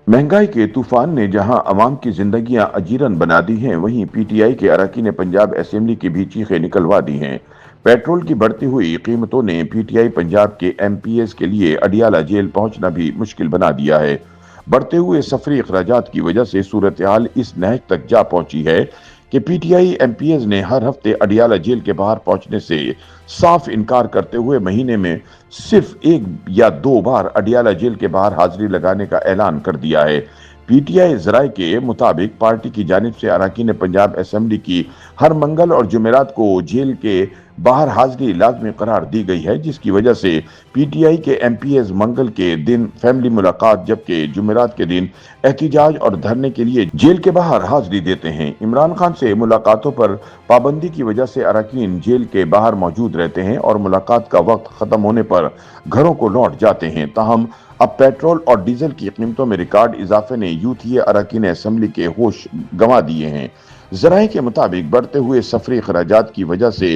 महंगाई के तूफान ने जहां अवाम की जिंदगियां अजीरन बना दी हैं, वहीं पीटीआई के अरकान पंजाब असेंबली की भी चीखें निकलवा दी हैं। पेट्रोल की बढ़ती हुई कीमतों ने पीटीआई पंजाब के एमपीएस के लिए अडियाला जेल पहुंचना भी मुश्किल बना दिया है। बढ़ते हुए सफरी अखराजात की वजह से सूरत हाल इस नहज तक जा पहुंची है कि पीटीआई एमपीएस ने हर हफ्ते अडियाला जेल के बाहर पहुंचने से साफ इनकार करते हुए महीने में सिर्फ एक या दो बार अडियाला जेल के बाहर हाजिरी लगाने का ऐलान कर दिया है। पीटीआई जराये के मुताबिक पार्टी की जानिब से अरकान पंजाब असेंबली की हर मंगल और जुमेरात को जेल के बाहर हाजिरी लाजमी करार दी गई है, जिसकी वजह से पीटीआई के एमपीएस मंगल के दिन फैमिली मुलाकात जबकि जुमेरात के दिन एहतिजाज और धरने के लिए जेल के बाहर हाजिरी देते हैं। इमरान खान से मुलाकातों पर पाबंदी की वजह से अरकान जेल के बाहर मौजूद रहते हैं और मुलाकात का वक्त खत्म होने पर घरों को लौट जाते हैं। ताहम अब पेट्रोल और डीजल की कीमतों में रिकॉर्ड इजाफे ने यूथीय अरकान असेंबली के होश गंवा दिए हैं। जराये के मुताबिक बढ़ते हुए सफरी खराजात की वजह से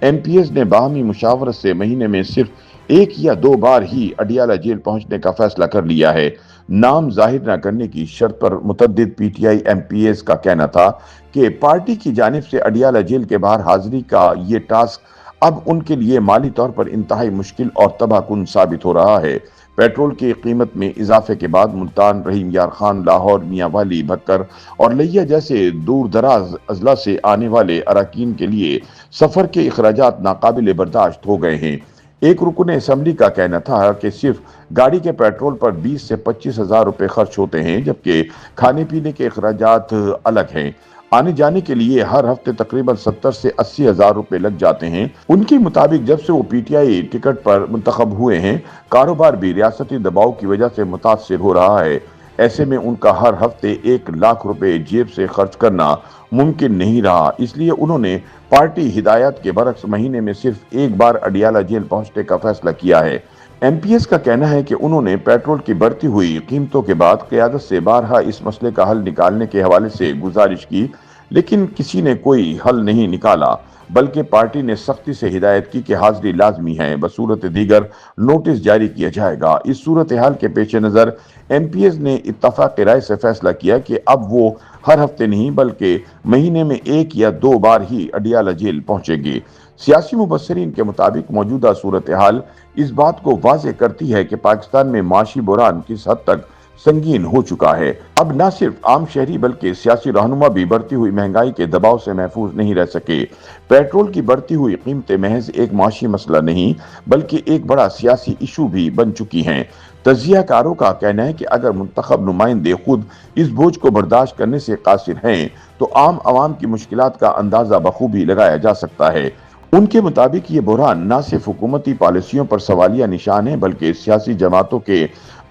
एमपीएस ने बाहमी मुशावरत से महीने में सिर्फ एक या दो बार ही अडियाला जेल पहुंचने का फैसला कर लिया है। नाम जाहिर न करने की शर्त पर मुतद्दिद पीटीआई एमपीएस का कहना था कि पार्टी की जानिब से अडियाला जेल के बाहर हाजिरी का ये टास्क अब उनके लिए माली तौर पर इंतहाई मुश्किल और तबाहकुन साबित हो रहा है। पेट्रोल की कीमत में इजाफे के बाद मुल्तान, रहीम यार खान, लाहौर, मियांवाली, भक्कर और लिया जैसे दूर दराज अजला से आने वाले अरकान के लिए सफर के अखराजात नाकाबिल बर्दाश्त हो गए हैं। एक रुकन असेंबली का कहना था कि सिर्फ गाड़ी के पेट्रोल पर 20 से 25 हजार रुपए खर्च होते हैं, जबकि खाने पीने के अखराजात अलग हैं। आने जाने के लिए हर हफ्ते तकरीबन 70 से 80 हजार रुपए लग जाते हैं। उनके मुताबिक जब से वो पीटीआई टिकट पर मुंतखब हुए हैं, कारोबार भी रियासती दबाव की वजह से मुतासर हो रहा है। ऐसे में उनका हर हफ्ते 1 लाख रुपए जेब से खर्च करना मुमकिन नहीं रहा, इसलिए उन्होंने पार्टी हिदायत के बरक्स महीने में सिर्फ एक बार अडियाला जेल पहुंचने का फैसला किया है। एमपीएस का कहना है कि उन्होंने पेट्रोल की बढ़ती हुई कीमतों के बाद क़यादत से बारहा इस मसले का हल निकालने के हवाले से गुजारिश की, लेकिन किसी ने कोई हल नहीं निकाला, बल्कि पार्टी ने सख्ती से हिदायत की कि हाजिरी लाजमी है, बसूरत दीगर नोटिस जारी किया जाएगा। इस सूरत हाल के पेश नज़र एमपीएस ने इत्तफाक राय से फैसला किया कि अब वो हर हफ्ते नहीं बल्कि महीने में एक या दो बार ही अडियाला जेल पहुंचेंगे। सियासी मुबस्सिरीन के मुताबिक मौजूदा सूरत हाल इस बात को वाज़ेह करती है कि पाकिस्तान में माशी बुरान किस हद तक संगीन हो चुका है। अब न सिर्फ आम शहरी बल्कि सियासी रहनुमा भी बढ़ती हुई महंगाई के दबाव से महफूज नहीं रह सके। पेट्रोल की बढ़ती हुई कीमतें महज एक माशी मसला नहीं बल्कि एक बड़ा सियासी इशू भी बन चुकी हैं। तजियाकारों का कहना है कि अगर मुंतखब नुमाइंदे खुद इस बोझ को बर्दाश्त करने से कासिर हैं, तो आम आवाम की मुश्किलात का अंदाजा बखूबी लगाया जा सकता है। उनके मुताबिक ये बहरान न सिर्फ हुकूमती पॉलिसियों पर सवालिया निशान है बल्कि सियासी जमातों के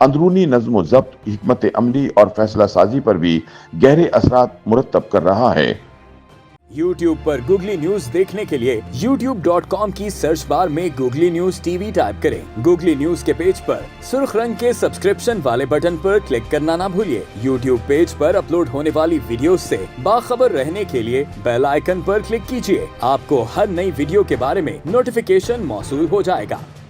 अंदरूनी नज़्म ज़ब्त, हिकमत अमली और फैसला साजी पर भी गहरे असरात मुरतब कर रहा है। YouTube पर गूगली न्यूज देखने के लिए youtube.com की सर्च बार में गूगली न्यूज टीवी टाइप करें। गूगली न्यूज के पेज पर सुर्ख रंग के सब्सक्रिप्शन वाले बटन पर क्लिक करना ना भूलिए। YouTube पेज पर अपलोड होने वाली वीडियोस से बाखबर रहने के लिए बेल आइकन पर क्लिक कीजिए। आपको हर नई वीडियो के बारे में नोटिफिकेशन मौसूल हो जाएगा।